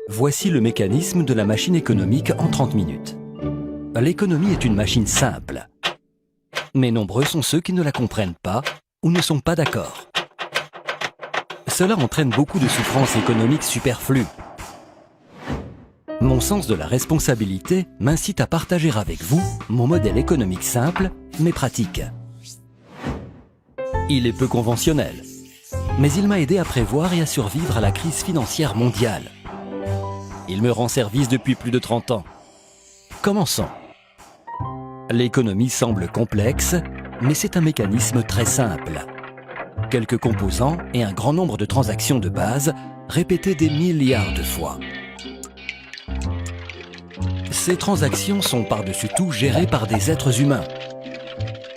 Voici le mécanisme de la machine économique en 30 minutes. L'économie est une machine simple. Mais nombreux sont ceux qui ne la comprennent pas ou ne sont pas d'accord. Cela entraîne beaucoup de souffrances économiques superflues. Mon sens de la responsabilité m'incite à partager avec vous mon modèle économique simple, mais pratique. Il est peu conventionnel, mais il m'a aidé à prévoir et à survivre à la crise financière mondiale. Il me rend service depuis plus de 30 ans. Commençons. L'économie semble complexe, mais c'est un mécanisme très simple. Quelques composants et un grand nombre de transactions de base répétées des milliards de fois. Ces transactions sont par-dessus tout gérées par des êtres humains.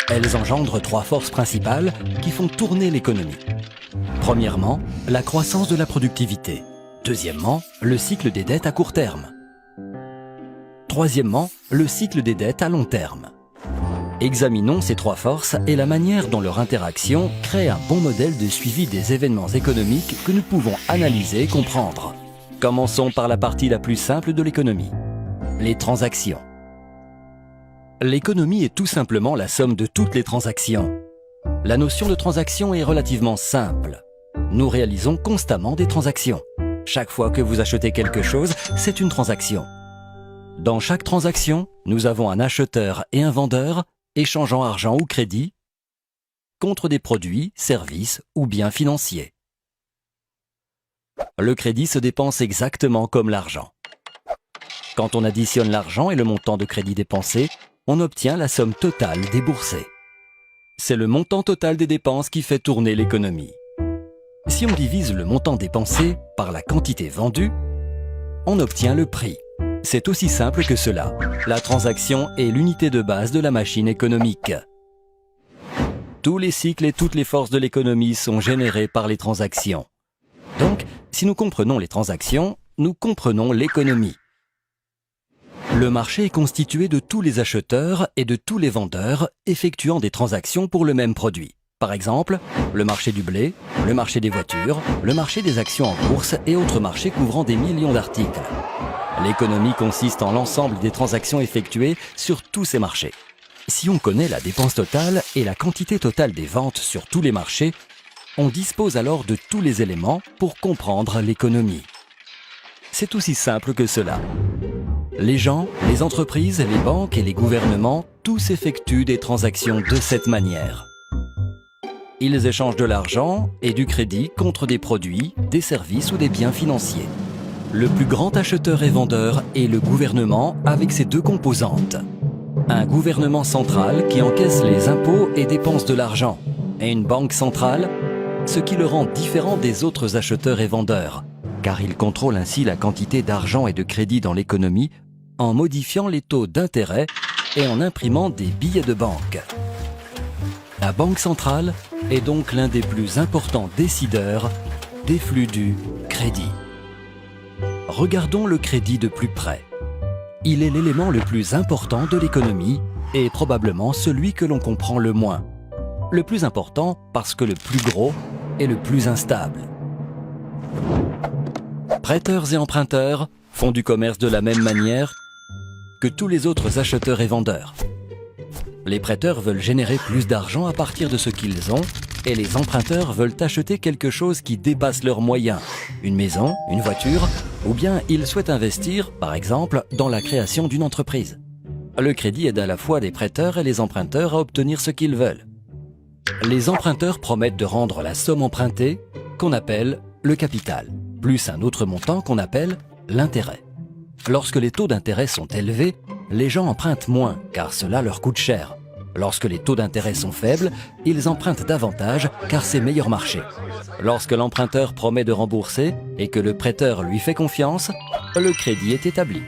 Elles engendrent 3 forces principales qui font tourner l'économie. Premièrement, la croissance de la productivité. Deuxièmement, le cycle des dettes à court terme. Troisièmement, le cycle des dettes à long terme. Examinons ces 3 forces et la manière dont leur interaction crée un bon modèle de suivi des événements économiques que nous pouvons analyser et comprendre. Commençons par la partie la plus simple de l'économie, les transactions. L'économie est tout simplement la somme de toutes les transactions. La notion de transaction est relativement simple. Nous réalisons constamment des transactions. Chaque fois que vous achetez quelque chose, c'est une transaction. Dans chaque transaction, nous avons un acheteur et un vendeur échangeant argent ou crédit contre des produits, services ou biens financiers. Le crédit se dépense exactement comme l'argent. Quand on additionne l'argent et le montant de crédit dépensé, on obtient la somme totale déboursée. C'est le montant total des dépenses qui fait tourner l'économie. Si on divise le montant dépensé par la quantité vendue, on obtient le prix. C'est aussi simple que cela. La transaction est l'unité de base de la machine économique. Tous les cycles et toutes les forces de l'économie sont générés par les transactions. Donc, si nous comprenons les transactions, nous comprenons l'économie. Le marché est constitué de tous les acheteurs et de tous les vendeurs effectuant des transactions pour le même produit. Par exemple, le marché du blé, le marché des voitures, le marché des actions en bourse et autres marchés couvrant des millions d'articles. L'économie consiste en l'ensemble des transactions effectuées sur tous ces marchés. Si on connaît la dépense totale et la quantité totale des ventes sur tous les marchés, on dispose alors de tous les éléments pour comprendre l'économie. C'est aussi simple que cela. Les gens, les entreprises, les banques et les gouvernements, tous effectuent des transactions de cette manière. Ils échangent de l'argent et du crédit contre des produits, des services ou des biens financiers. Le plus grand acheteur et vendeur est le gouvernement avec ses 2 composantes. Un gouvernement central qui encaisse les impôts et dépense de l'argent, et une banque centrale, ce qui le rend différent des autres acheteurs et vendeurs, car il contrôle ainsi la quantité d'argent et de crédit dans l'économie en modifiant les taux d'intérêt et en imprimant des billets de banque. La banque centrale est donc l'un des plus importants décideurs des flux du crédit. Regardons le crédit de plus près. Il est l'élément le plus important de l'économie et probablement celui que l'on comprend le moins. Le plus important parce que le plus gros est le plus instable. Prêteurs et emprunteurs font du commerce de la même manière que tous les autres acheteurs et vendeurs. Les prêteurs veulent générer plus d'argent à partir de ce qu'ils ont et les emprunteurs veulent acheter quelque chose qui dépasse leurs moyens, une maison, une voiture, ou bien ils souhaitent investir, par exemple, dans la création d'une entreprise. Le crédit aide à la fois les prêteurs et les emprunteurs à obtenir ce qu'ils veulent. Les emprunteurs promettent de rendre la somme empruntée, qu'on appelle le capital, plus un autre montant qu'on appelle l'intérêt. Lorsque les taux d'intérêt sont élevés, les gens empruntent moins, car cela leur coûte cher. Lorsque les taux d'intérêt sont faibles, ils empruntent davantage, car c'est meilleur marché. Lorsque l'emprunteur promet de rembourser et que le prêteur lui fait confiance, le crédit est établi.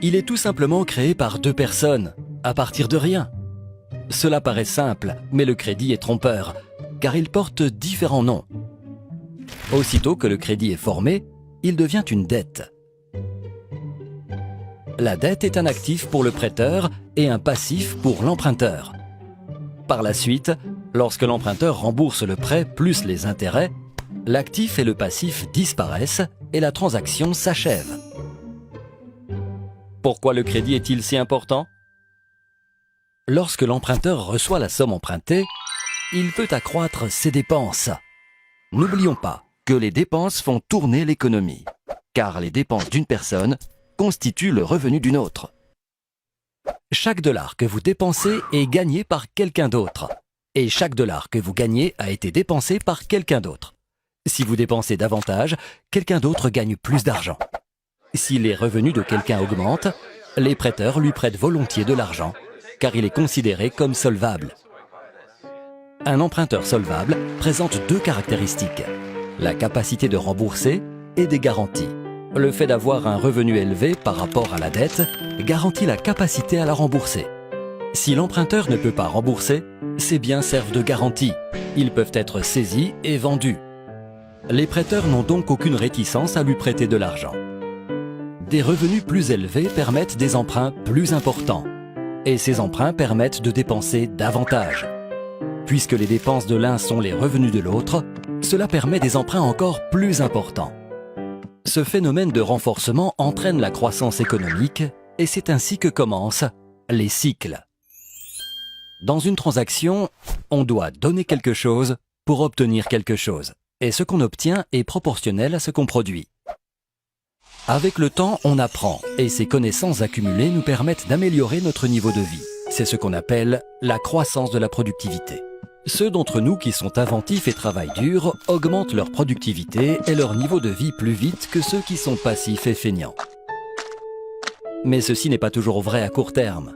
Il est tout simplement créé par 2 personnes, à partir de rien. Cela paraît simple, mais le crédit est trompeur, car il porte différents noms. Aussitôt que le crédit est formé, il devient une dette. La dette est un actif pour le prêteur et un passif pour l'emprunteur. Par la suite, lorsque l'emprunteur rembourse le prêt plus les intérêts, l'actif et le passif disparaissent et la transaction s'achève. Pourquoi le crédit est-il si important? Lorsque l'emprunteur reçoit la somme empruntée, il peut accroître ses dépenses. N'oublions pas que les dépenses font tourner l'économie, car les dépenses d'une personne constituent le revenu d'une autre. Chaque dollar que vous dépensez est gagné par quelqu'un d'autre, et chaque dollar que vous gagnez a été dépensé par quelqu'un d'autre. Si vous dépensez davantage, quelqu'un d'autre gagne plus d'argent. Si les revenus de quelqu'un augmentent, les prêteurs lui prêtent volontiers de l'argent, car il est considéré comme solvable. Un emprunteur solvable présente deux caractéristiques, la capacité de rembourser et des garanties. Le fait d'avoir un revenu élevé par rapport à la dette garantit la capacité à la rembourser. Si l'emprunteur ne peut pas rembourser, ses biens servent de garantie. Ils peuvent être saisis et vendus. Les prêteurs n'ont donc aucune réticence à lui prêter de l'argent. Des revenus plus élevés permettent des emprunts plus importants. Et ces emprunts permettent de dépenser davantage. Puisque les dépenses de l'un sont les revenus de l'autre, cela permet des emprunts encore plus importants. Ce phénomène de renforcement entraîne la croissance économique et c'est ainsi que commencent les cycles. Dans une transaction, on doit donner quelque chose pour obtenir quelque chose. Et ce qu'on obtient est proportionnel à ce qu'on produit. Avec le temps, on apprend, et ces connaissances accumulées nous permettent d'améliorer notre niveau de vie. C'est ce qu'on appelle la croissance de la productivité. Ceux d'entre nous qui sont inventifs et travaillent dur augmentent leur productivité et leur niveau de vie plus vite que ceux qui sont passifs et feignants. Mais ceci n'est pas toujours vrai à court terme.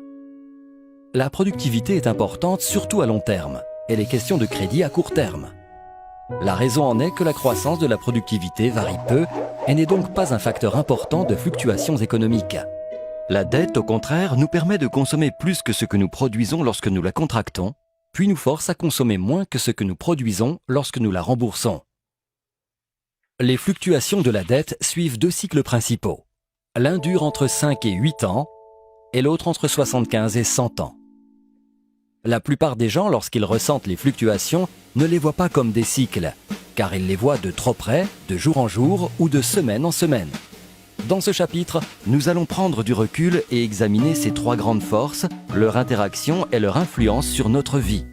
La productivité est importante surtout à long terme, et les questions de crédit à court terme. La raison en est que la croissance de la productivité varie peu et n'est donc pas un facteur important de fluctuations économiques. La dette, au contraire, nous permet de consommer plus que ce que nous produisons lorsque nous la contractons, puis nous force à consommer moins que ce que nous produisons lorsque nous la remboursons. Les fluctuations de la dette suivent deux cycles principaux. L'un dure entre 5 et 8 ans et l'autre entre 75 et 100 ans. La plupart des gens, lorsqu'ils ressentent les fluctuations, ne les voient pas comme des cycles, car ils les voient de trop près, de jour en jour ou de semaine en semaine. Dans ce chapitre, nous allons prendre du recul et examiner ces trois grandes forces, leur interaction et leur influence sur notre vie.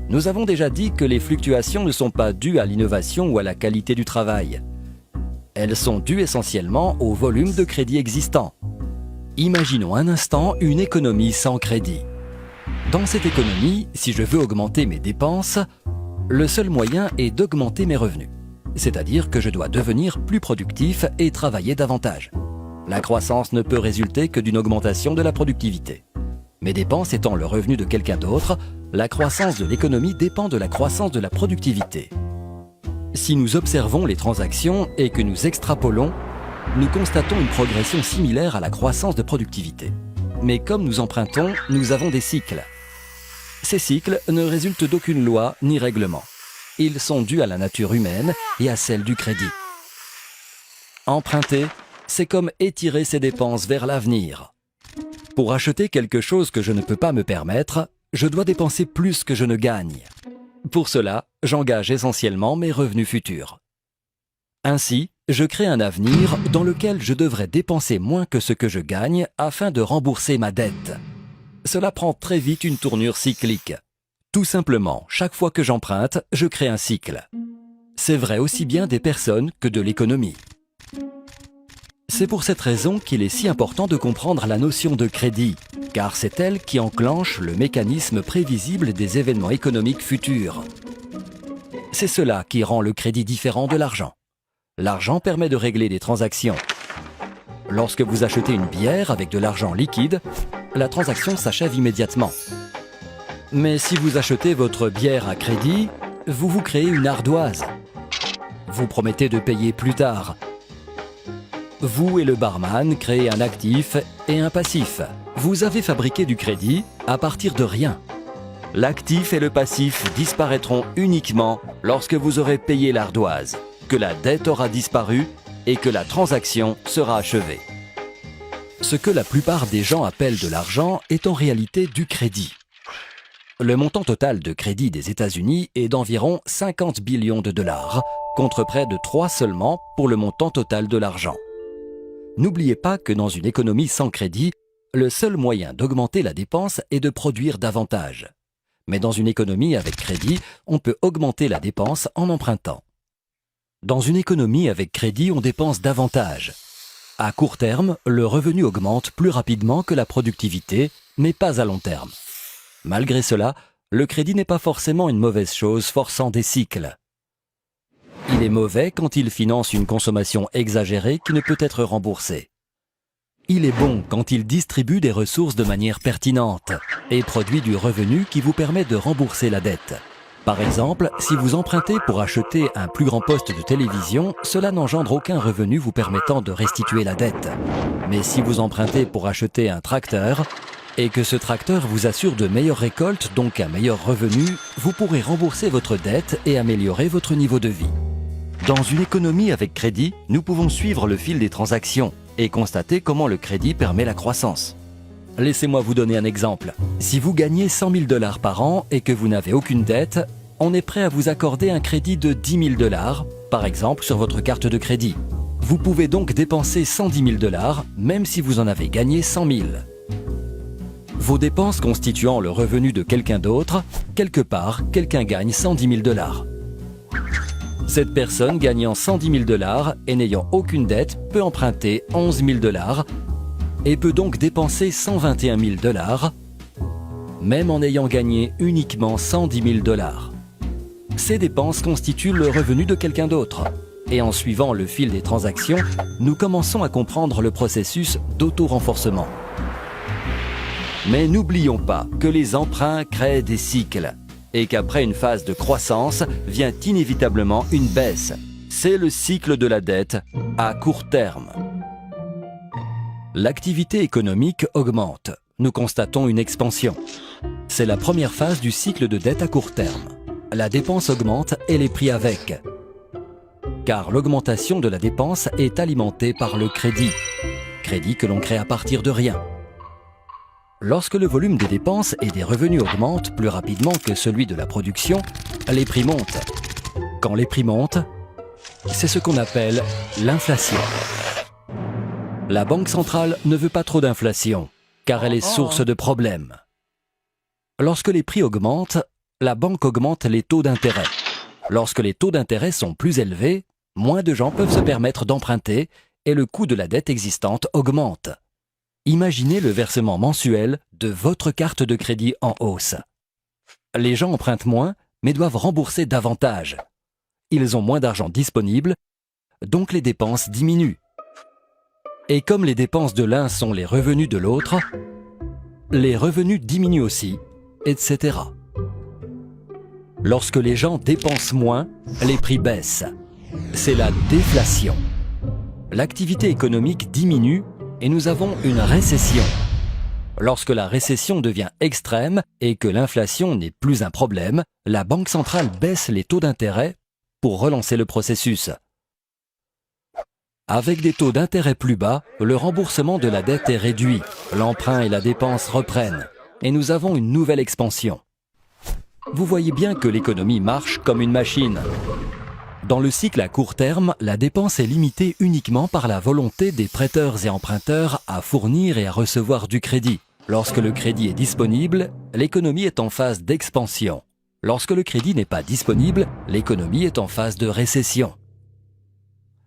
Nous avons déjà dit que les fluctuations ne sont pas dues à l'innovation ou à la qualité du travail. Elles sont dues essentiellement au volume de crédit existant. Imaginons un instant une économie sans crédit. Dans cette économie, si je veux augmenter mes dépenses, le seul moyen est d'augmenter mes revenus. C'est-à-dire que je dois devenir plus productif et travailler davantage. La croissance ne peut résulter que d'une augmentation de la productivité. Mes dépenses étant le revenu de quelqu'un d'autre, la croissance de l'économie dépend de la croissance de la productivité. Si nous observons les transactions et que nous extrapolons, nous constatons une progression similaire à la croissance de productivité. Mais comme nous empruntons, nous avons des cycles. Ces cycles ne résultent d'aucune loi ni règlement. Ils sont dus à la nature humaine et à celle du crédit. Emprunter, c'est comme étirer ses dépenses vers l'avenir. Pour acheter quelque chose que je ne peux pas me permettre, je dois dépenser plus que je ne gagne. Pour cela, j'engage essentiellement mes revenus futurs. Ainsi, je crée un avenir dans lequel je devrais dépenser moins que ce que je gagne afin de rembourser ma dette. Cela prend très vite une tournure cyclique. Tout simplement, chaque fois que j'emprunte, je crée un cycle. C'est vrai aussi bien des personnes que de l'économie. C'est pour cette raison qu'il est si important de comprendre la notion de crédit, car c'est elle qui enclenche le mécanisme prévisible des événements économiques futurs. C'est cela qui rend le crédit différent de l'argent. L'argent permet de régler des transactions. Lorsque vous achetez une bière avec de l'argent liquide, la transaction s'achève immédiatement. Mais si vous achetez votre bière à crédit, vous vous créez une ardoise. Vous promettez de payer plus tard. Vous et le barman créez un actif et un passif. Vous avez fabriqué du crédit à partir de rien. L'actif et le passif disparaîtront uniquement lorsque vous aurez payé l'ardoise, que la dette aura disparu et que la transaction sera achevée. Ce que la plupart des gens appellent de l'argent est en réalité du crédit. Le montant total de crédit des États-Unis est d'environ 50 billions de dollars, contre près de 3 seulement pour le montant total de l'argent. N'oubliez pas que dans une économie sans crédit, le seul moyen d'augmenter la dépense est de produire davantage. Mais dans une économie avec crédit, on peut augmenter la dépense en empruntant. Dans une économie avec crédit, on dépense davantage. À court terme, le revenu augmente plus rapidement que la productivité, mais pas à long terme. Malgré cela, le crédit n'est pas forcément une mauvaise chose forçant des cycles. Il est mauvais quand il finance une consommation exagérée qui ne peut être remboursée. Il est bon quand il distribue des ressources de manière pertinente et produit du revenu qui vous permet de rembourser la dette. Par exemple, si vous empruntez pour acheter un plus grand poste de télévision, cela n'engendre aucun revenu vous permettant de restituer la dette. Mais si vous empruntez pour acheter un tracteur et que ce tracteur vous assure de meilleures récoltes, donc un meilleur revenu, vous pourrez rembourser votre dette et améliorer votre niveau de vie. Dans une économie avec crédit, nous pouvons suivre le fil des transactions et constater comment le crédit permet la croissance. Laissez-moi vous donner un exemple. Si vous gagnez 100 000 $ par an et que vous n'avez aucune dette, on est prêt à vous accorder un crédit de 10 000 $, par exemple sur votre carte de crédit. Vous pouvez donc dépenser 110 000 $, même si vous en avez gagné 100 000. Vos dépenses constituant le revenu de quelqu'un d'autre, quelque part, quelqu'un gagne 110 000 $. Cette personne gagnant 110 000 $ et n'ayant aucune dette peut emprunter 11 000 $ et peut donc dépenser 121 000 $, même en ayant gagné uniquement 110 000 $. Ces dépenses constituent le revenu de quelqu'un d'autre. Et en suivant le fil des transactions, nous commençons à comprendre le processus d'auto-renforcement. Mais n'oublions pas que les emprunts créent des cycles et qu'après une phase de croissance vient inévitablement une baisse. C'est le cycle de la dette à court terme. L'activité économique augmente. Nous constatons une expansion. C'est la première phase du cycle de dette à court terme. La dépense augmente et les prix avec. Car l'augmentation de la dépense est alimentée par le crédit. Crédit que l'on crée à partir de rien. Lorsque le volume des dépenses et des revenus augmente plus rapidement que celui de la production, les prix montent. Quand les prix montent, c'est ce qu'on appelle l'inflation. La Banque centrale ne veut pas trop d'inflation, car elle est source de problèmes. Lorsque les prix augmentent, la banque augmente les taux d'intérêt. Lorsque les taux d'intérêt sont plus élevés, moins de gens peuvent se permettre d'emprunter et le coût de la dette existante augmente. Imaginez le versement mensuel de votre carte de crédit en hausse. Les gens empruntent moins, mais doivent rembourser davantage. Ils ont moins d'argent disponible, donc les dépenses diminuent. Et comme les dépenses de l'un sont les revenus de l'autre, les revenus diminuent aussi, etc. Lorsque les gens dépensent moins, les prix baissent. C'est la déflation. L'activité économique diminue et nous avons une récession. Lorsque la récession devient extrême et que l'inflation n'est plus un problème, la Banque centrale baisse les taux d'intérêt pour relancer le processus. Avec des taux d'intérêt plus bas, le remboursement de la dette est réduit, l'emprunt et la dépense reprennent, et nous avons une nouvelle expansion. Vous voyez bien que l'économie marche comme une machine. Dans le cycle à court terme, la dépense est limitée uniquement par la volonté des prêteurs et emprunteurs à fournir et à recevoir du crédit. Lorsque le crédit est disponible, l'économie est en phase d'expansion. Lorsque le crédit n'est pas disponible, l'économie est en phase de récession.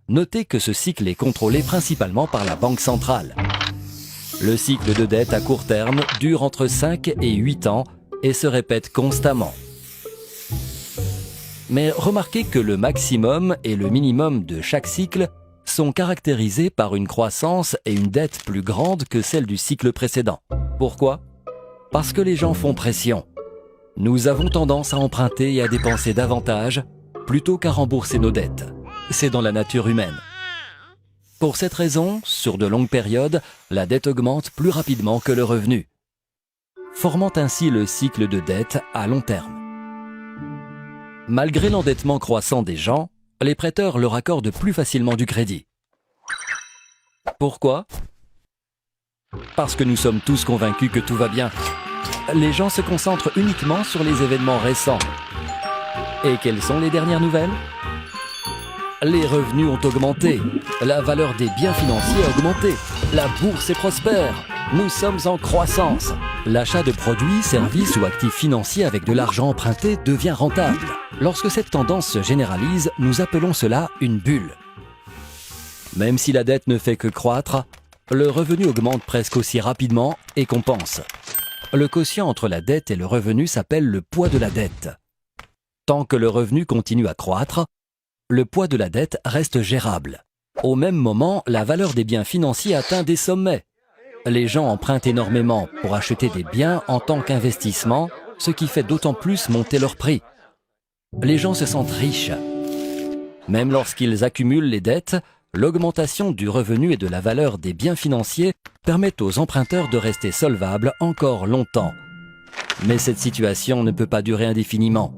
Notez que ce cycle est contrôlé principalement par la Banque centrale. Le cycle de dette à court terme dure entre 5 et 8 ans et se répète constamment. Mais remarquez que le maximum et le minimum de chaque cycle sont caractérisés par une croissance et une dette plus grandes que celle du cycle précédent. Pourquoi ? Parce que les gens font pression. Nous avons tendance à emprunter et à dépenser davantage plutôt qu'à rembourser nos dettes. C'est dans la nature humaine. Pour cette raison, sur de longues périodes, la dette augmente plus rapidement que le revenu, formant ainsi le cycle de dette à long terme. Malgré l'endettement croissant des gens, les prêteurs leur accordent plus facilement du crédit. Pourquoi ? Parce que nous sommes tous convaincus que tout va bien. Les gens se concentrent uniquement sur les événements récents. Et quelles sont les dernières nouvelles ? Les revenus ont augmenté, la valeur des biens financiers a augmenté, la bourse est prospère, nous sommes en croissance. L'achat de produits, services ou actifs financiers avec de l'argent emprunté devient rentable. Lorsque cette tendance se généralise, nous appelons cela une bulle. Même si la dette ne fait que croître, le revenu augmente presque aussi rapidement et compense. Le quotient entre la dette et le revenu s'appelle le poids de la dette. Tant que le revenu continue à croître, le poids de la dette reste gérable. Au même moment, la valeur des biens financiers atteint des sommets. Les gens empruntent énormément pour acheter des biens en tant qu'investissement, ce qui fait d'autant plus monter leur prix. Les gens se sentent riches. Même lorsqu'ils accumulent les dettes, l'augmentation du revenu et de la valeur des biens financiers permettent aux emprunteurs de rester solvables encore longtemps. Mais cette situation ne peut pas durer indéfiniment.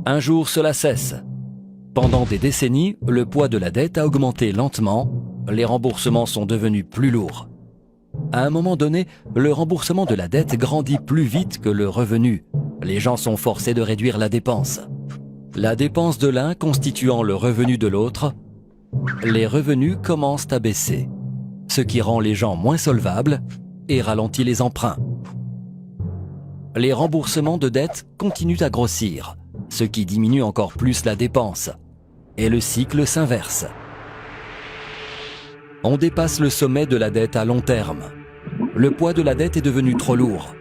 Un jour, cela cesse. Pendant des décennies, le poids de la dette a augmenté lentement, les remboursements sont devenus plus lourds. À un moment donné, le remboursement de la dette grandit plus vite que le revenu. Les gens sont forcés de réduire la dépense. La dépense de l'un constituant le revenu de l'autre, les revenus commencent à baisser, ce qui rend les gens moins solvables et ralentit les emprunts. Les remboursements de dettes continuent à grossir, ce qui diminue encore plus la dépense, et le cycle s'inverse. On dépasse le sommet de la dette à long terme. Le poids de la dette est devenu trop lourd.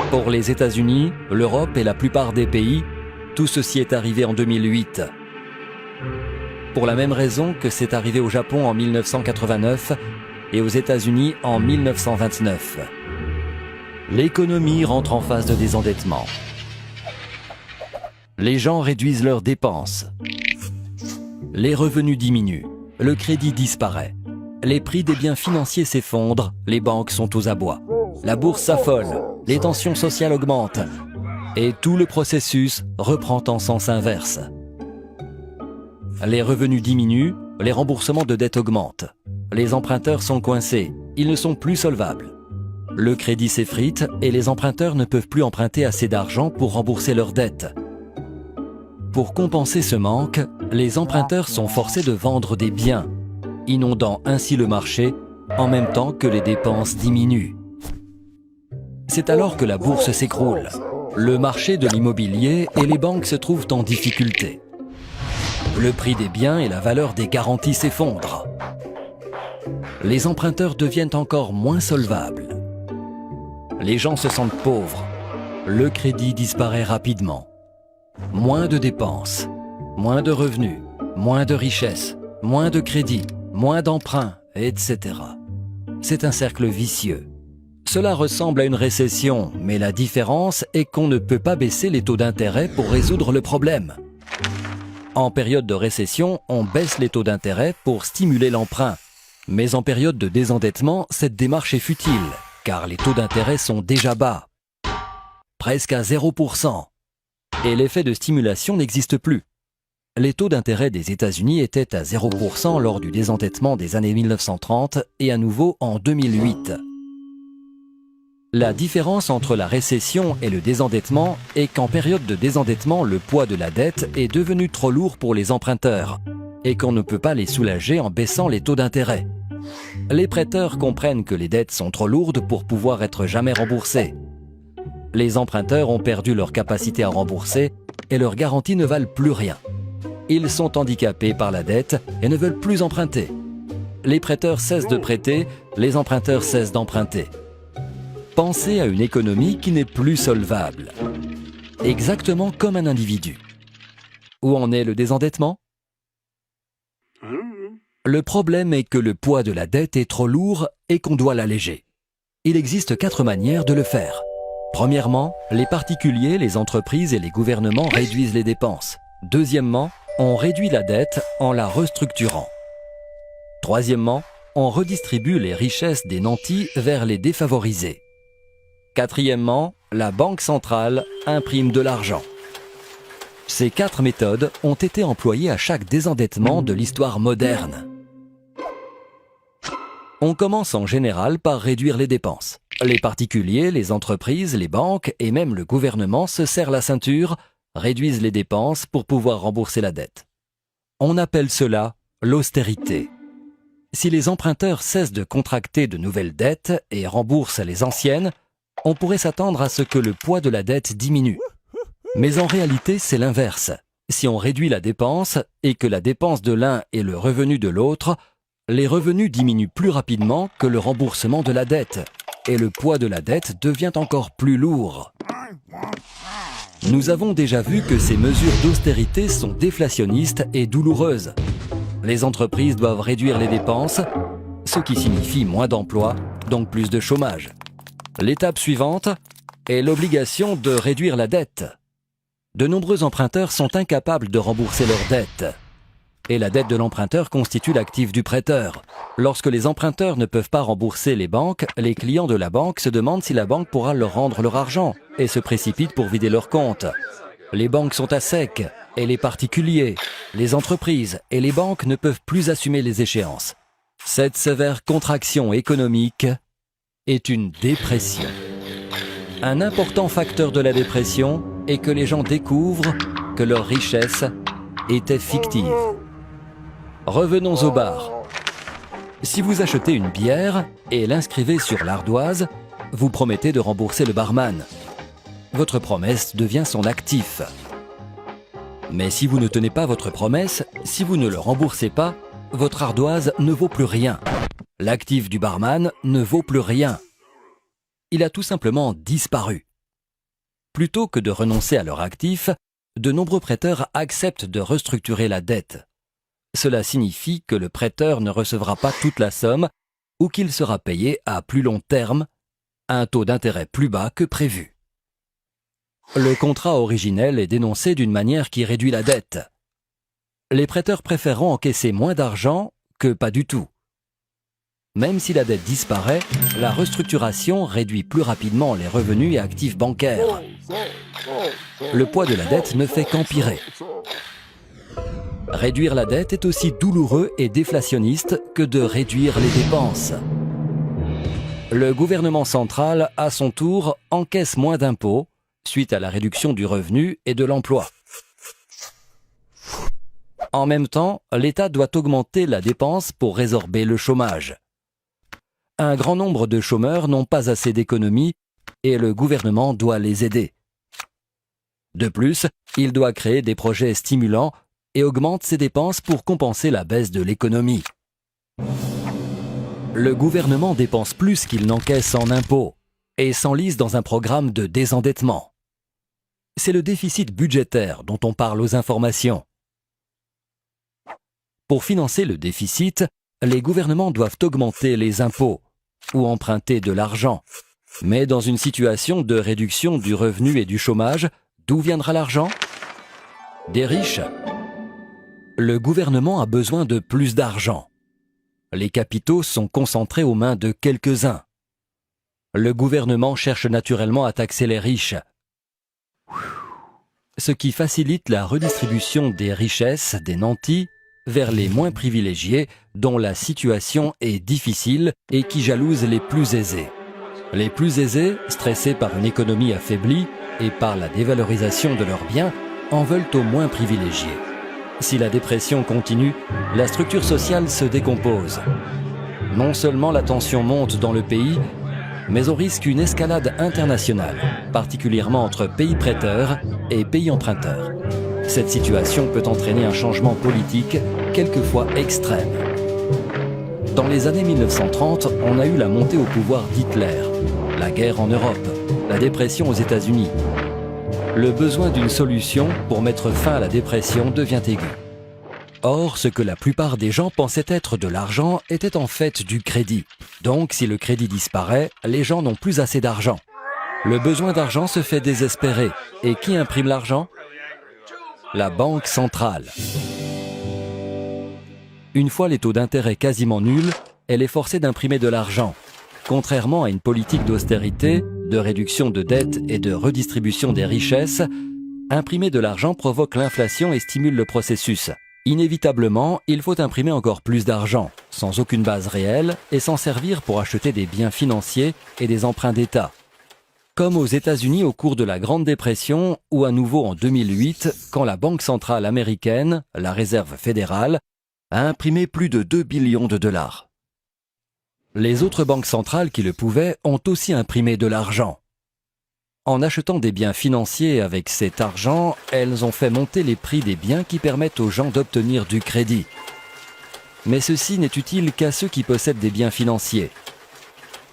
Pour les États-Unis, l'Europe et la plupart des pays, tout ceci est arrivé en 2008. Pour la même raison que c'est arrivé au Japon en 1989 et aux États-Unis en 1929. L'économie rentre en phase de désendettement. Les gens réduisent leurs dépenses. Les revenus diminuent. Le crédit disparaît. Les prix des biens financiers s'effondrent, les banques sont aux abois. La bourse s'affole, les tensions sociales augmentent. Et tout le processus reprend en sens inverse. Les revenus diminuent, les remboursements de dettes augmentent. Les emprunteurs sont coincés, ils ne sont plus solvables. Le crédit s'effrite et les emprunteurs ne peuvent plus emprunter assez d'argent pour rembourser leurs dettes. Pour compenser ce manque, les emprunteurs sont forcés de vendre des biens, inondant ainsi le marché en même temps que les dépenses diminuent. C'est alors que la bourse s'écroule. Le marché de l'immobilier et les banques se trouvent en difficulté. Le prix des biens et la valeur des garanties s'effondrent. Les emprunteurs deviennent encore moins solvables. Les gens se sentent pauvres. Le crédit disparaît rapidement. Moins de dépenses, moins de revenus, moins de richesses, moins de crédit, moins d'emprunts, etc. C'est un cercle vicieux. Cela ressemble à une récession, mais la différence est qu'on ne peut pas baisser les taux d'intérêt pour résoudre le problème. En période de récession, on baisse les taux d'intérêt pour stimuler l'emprunt. Mais en période de désendettement, cette démarche est futile, car les taux d'intérêt sont déjà bas, presque à 0%. Et l'effet de stimulation n'existe plus. Les taux d'intérêt des États-Unis étaient à 0% lors du désendettement des années 1930 et à nouveau en 2008. La différence entre la récession et le désendettement est qu'en période de désendettement, le poids de la dette est devenu trop lourd pour les emprunteurs et qu'on ne peut pas les soulager en baissant les taux d'intérêt. Les prêteurs comprennent que les dettes sont trop lourdes pour pouvoir être jamais remboursées. Les emprunteurs ont perdu leur capacité à rembourser et leurs garanties ne valent plus rien. Ils sont handicapés par la dette et ne veulent plus emprunter. Les prêteurs cessent de prêter, les emprunteurs cessent d'emprunter. Pensez à une économie qui n'est plus solvable. Exactement comme un individu. Où en est le désendettement ? Le problème est que le poids de la dette est trop lourd et qu'on doit l'alléger. Il existe 4 manières de le faire. Premièrement, les particuliers, les entreprises et les gouvernements réduisent les dépenses. Deuxièmement, on réduit la dette en la restructurant. Troisièmement, on redistribue les richesses des nantis vers les défavorisés. Quatrièmement, la Banque centrale imprime de l'argent. Ces 4 méthodes ont été employées à chaque désendettement de l'histoire moderne. On commence en général par réduire les dépenses. Les particuliers, les entreprises, les banques et même le gouvernement se serrent la ceinture, réduisent les dépenses pour pouvoir rembourser la dette. On appelle cela l'austérité. Si les emprunteurs cessent de contracter de nouvelles dettes et remboursent les anciennes, on pourrait s'attendre à ce que le poids de la dette diminue. Mais en réalité, c'est l'inverse. Si on réduit la dépense et que la dépense de l'un est le revenu de l'autre, les revenus diminuent plus rapidement que le remboursement de la dette, et le poids de la dette devient encore plus lourd. Nous avons déjà vu que ces mesures d'austérité sont déflationnistes et douloureuses. Les entreprises doivent réduire les dépenses, ce qui signifie moins d'emplois, donc plus de chômage. L'étape suivante est l'obligation de réduire la dette. De nombreux emprunteurs sont incapables de rembourser leurs dettes. Et la dette de l'emprunteur constitue l'actif du prêteur. Lorsque les emprunteurs ne peuvent pas rembourser les banques, les clients de la banque se demandent si la banque pourra leur rendre leur argent et se précipitent pour vider leurs comptes. Les banques sont à sec et les particuliers, les entreprises et les banques ne peuvent plus assumer les échéances. Cette sévère contraction économique est une dépression. Un important facteur de la dépression est que les gens découvrent que leur richesse était fictive. Revenons au bar. Si vous achetez une bière et l'inscrivez sur l'ardoise, vous promettez de rembourser le barman. Votre promesse devient son actif. Mais si vous ne tenez pas votre promesse, si vous ne le remboursez pas, votre ardoise ne vaut plus rien. L'actif du barman ne vaut plus rien. Il a tout simplement disparu. Plutôt que de renoncer à leur actif, de nombreux prêteurs acceptent de restructurer la dette. Cela signifie que le prêteur ne recevra pas toute la somme ou qu'il sera payé à plus long terme, à un taux d'intérêt plus bas que prévu. Le contrat originel est dénoncé d'une manière qui réduit la dette. Les prêteurs préféreront encaisser moins d'argent que pas du tout. Même si la dette disparaît, la restructuration réduit plus rapidement les revenus et actifs bancaires. Le poids de la dette ne fait qu'empirer. Réduire la dette est aussi douloureux et déflationniste que de réduire les dépenses. Le gouvernement central, à son tour, encaisse moins d'impôts suite à la réduction du revenu et de l'emploi. En même temps, l'État doit augmenter la dépense pour résorber le chômage. Un grand nombre de chômeurs n'ont pas assez d'économies et le gouvernement doit les aider. De plus, il doit créer des projets stimulants et augmente ses dépenses pour compenser la baisse de l'économie. Le gouvernement dépense plus qu'il n'encaisse en impôts et s'enlise dans un programme de désendettement. C'est le déficit budgétaire dont on parle aux informations. Pour financer le déficit, les gouvernements doivent augmenter les impôts ou emprunter de l'argent. Mais dans une situation de réduction du revenu et du chômage, d'où viendra l'argent? Des riches. Le gouvernement a besoin de plus d'argent. Les capitaux sont concentrés aux mains de quelques-uns. Le gouvernement cherche naturellement à taxer les riches, ce qui facilite la redistribution des richesses des nantis vers les moins privilégiés dont la situation est difficile et qui jalousent les plus aisés. Les plus aisés, stressés par une économie affaiblie et par la dévalorisation de leurs biens, en veulent aux moins privilégiés. Si la dépression continue, la structure sociale se décompose. Non seulement la tension monte dans le pays, mais on risque une escalade internationale, particulièrement entre pays prêteurs et pays emprunteurs. Cette situation peut entraîner un changement politique, quelquefois extrême. Dans les années 1930, on a eu la montée au pouvoir d'Hitler, la guerre en Europe, la dépression aux États-Unis. Le besoin d'une solution pour mettre fin à la dépression devient aigu. Or, ce que la plupart des gens pensaient être de l'argent était en fait du crédit. Donc, si le crédit disparaît, les gens n'ont plus assez d'argent. Le besoin d'argent se fait désespéré. Et qui imprime l'argent? La banque centrale. Une fois les taux d'intérêt quasiment nuls, elle est forcée d'imprimer de l'argent. Contrairement à une politique d'austérité, de réduction de dettes et de redistribution des richesses, imprimer de l'argent provoque l'inflation et stimule le processus. Inévitablement, il faut imprimer encore plus d'argent, sans aucune base réelle et s'en servir pour acheter des biens financiers et des emprunts d'État. Comme aux États-Unis au cours de la Grande Dépression ou à nouveau en 2008 quand la Banque centrale américaine, la Réserve fédérale, a imprimé plus de 2 billions de dollars. Les autres banques centrales qui le pouvaient ont aussi imprimé de l'argent. En achetant des biens financiers avec cet argent, elles ont fait monter les prix des biens qui permettent aux gens d'obtenir du crédit. Mais ceci n'est utile qu'à ceux qui possèdent des biens financiers.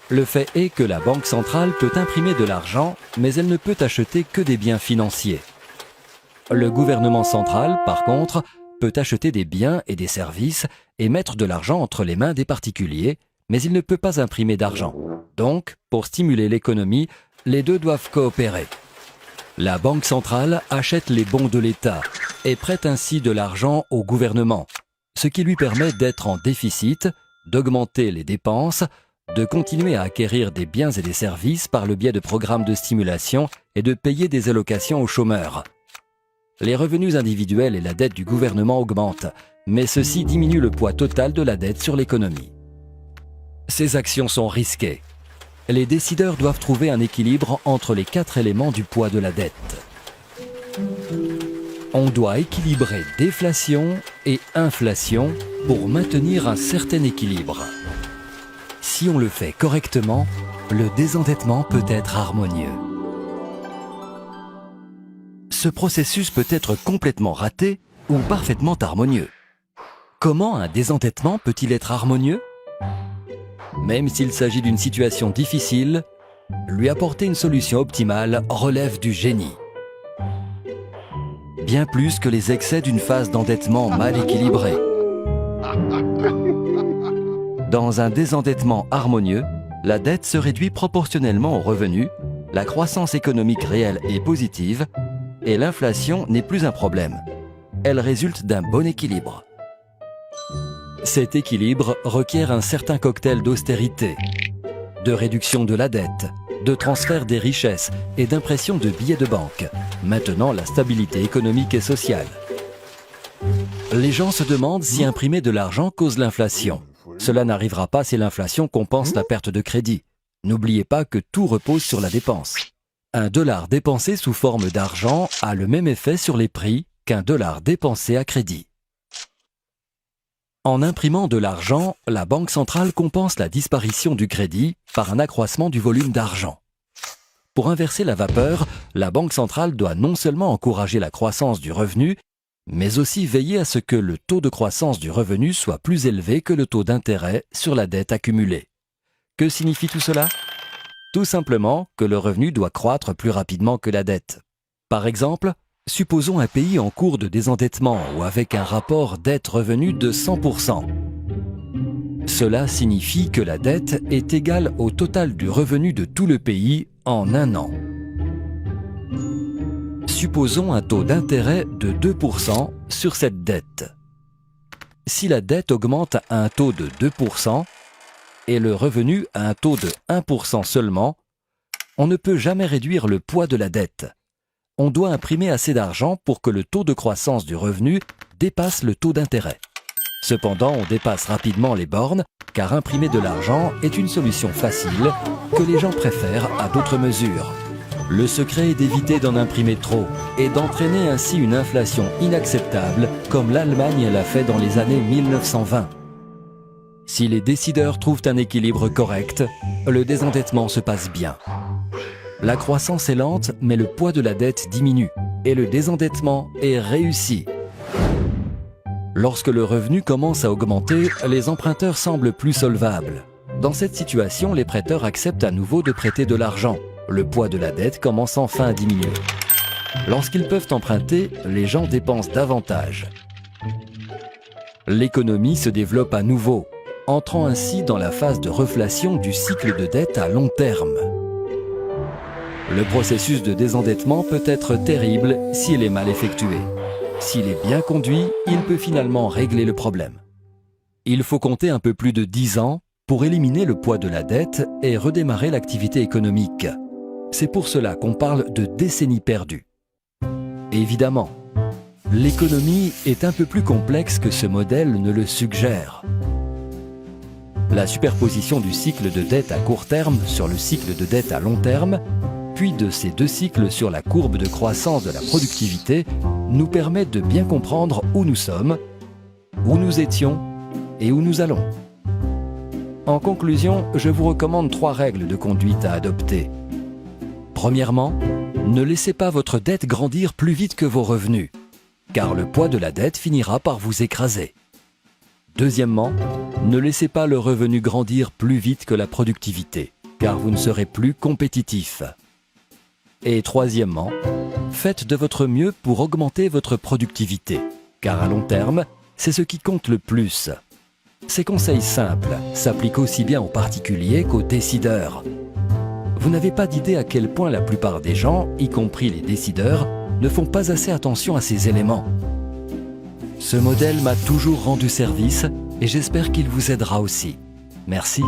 Le fait est que la Banque centrale peut imprimer de l'argent, mais elle ne peut acheter que des biens financiers. Le gouvernement central, par contre, peut acheter des biens et des services et mettre de l'argent entre les mains des particuliers, mais il ne peut pas imprimer d'argent. Donc, pour stimuler l'économie, les deux doivent coopérer. La Banque centrale achète les bons de l'État et prête ainsi de l'argent au gouvernement, ce qui lui permet d'être en déficit, d'augmenter les dépenses, de continuer à acquérir des biens et des services par le biais de programmes de stimulation et de payer des allocations aux chômeurs. Les revenus individuels et la dette du gouvernement augmentent, mais ceci diminue le poids total de la dette sur l'économie. Ces actions sont risquées. Les décideurs doivent trouver un équilibre entre les 4 éléments du poids de la dette. On doit équilibrer déflation et inflation pour maintenir un certain équilibre. Si on le fait correctement, le désendettement peut être harmonieux. Ce processus peut être complètement raté ou parfaitement harmonieux. Comment un désendettement peut-il être harmonieux ? Même s'il s'agit d'une situation difficile, lui apporter une solution optimale relève du génie. Bien plus que les excès d'une phase d'endettement mal équilibrée. Dans un désendettement harmonieux, la dette se réduit proportionnellement aux revenus, la croissance économique réelle est positive et l'inflation n'est plus un problème. Elle résulte d'un bon équilibre. Cet équilibre requiert un certain cocktail d'austérité, de réduction de la dette, de transfert des richesses et d'impression de billets de banque, maintenant la stabilité économique et sociale. Les gens se demandent si imprimer de l'argent cause l'inflation. Cela n'arrivera pas si l'inflation compense la perte de crédit. N'oubliez pas que tout repose sur la dépense. Un dollar dépensé sous forme d'argent a le même effet sur les prix qu'un dollar dépensé à crédit. En imprimant de l'argent, la Banque centrale compense la disparition du crédit par un accroissement du volume d'argent. Pour inverser la vapeur, la Banque centrale doit non seulement encourager la croissance du revenu, mais aussi veiller à ce que le taux de croissance du revenu soit plus élevé que le taux d'intérêt sur la dette accumulée. Que signifie tout cela ? Tout simplement que le revenu doit croître plus rapidement que la dette. Par exemple, supposons un pays en cours de désendettement ou avec un rapport dette-revenu de 100%. Cela signifie que la dette est égale au total du revenu de tout le pays en un an. Supposons un taux d'intérêt de 2% sur cette dette. Si la dette augmente à un taux de 2% et le revenu à un taux de 1% seulement, on ne peut jamais réduire le poids de la dette. On doit imprimer assez d'argent pour que le taux de croissance du revenu dépasse le taux d'intérêt. Cependant, on dépasse rapidement les bornes car imprimer de l'argent est une solution facile que les gens préfèrent à d'autres mesures. Le secret est d'éviter d'en imprimer trop et d'entraîner ainsi une inflation inacceptable comme l'Allemagne l'a fait dans les années 1920. Si les décideurs trouvent un équilibre correct, le désendettement se passe bien. La croissance est lente, mais le poids de la dette diminue et le désendettement est réussi. Lorsque le revenu commence à augmenter, les emprunteurs semblent plus solvables. Dans cette situation, les prêteurs acceptent à nouveau de prêter de l'argent. Le poids de la dette commence enfin à diminuer. Lorsqu'ils peuvent emprunter, les gens dépensent davantage. L'économie se développe à nouveau, entrant ainsi dans la phase de reflation du cycle de dette à long terme. Le processus de désendettement peut être terrible s'il est mal effectué. S'il est bien conduit, il peut finalement régler le problème. Il faut compter un peu plus de 10 ans pour éliminer le poids de la dette et redémarrer l'activité économique. C'est pour cela qu'on parle de décennies perdues. Évidemment, l'économie est un peu plus complexe que ce modèle ne le suggère. La superposition du cycle de dette à court terme sur le cycle de dette à long terme L'appui de ces deux cycles sur la courbe de croissance de la productivité nous permet de bien comprendre où nous sommes, où nous étions et où nous allons. En conclusion, je vous recommande 3 règles de conduite à adopter. Premièrement, ne laissez pas votre dette grandir plus vite que vos revenus, car le poids de la dette finira par vous écraser. Deuxièmement, ne laissez pas le revenu grandir plus vite que la productivité, car vous ne serez plus compétitif. Et troisièmement, faites de votre mieux pour augmenter votre productivité, car à long terme, c'est ce qui compte le plus. Ces conseils simples s'appliquent aussi bien aux particuliers qu'aux décideurs. Vous n'avez pas d'idée à quel point la plupart des gens, y compris les décideurs, ne font pas assez attention à ces éléments. Ce modèle m'a toujours rendu service et j'espère qu'il vous aidera aussi. Merci.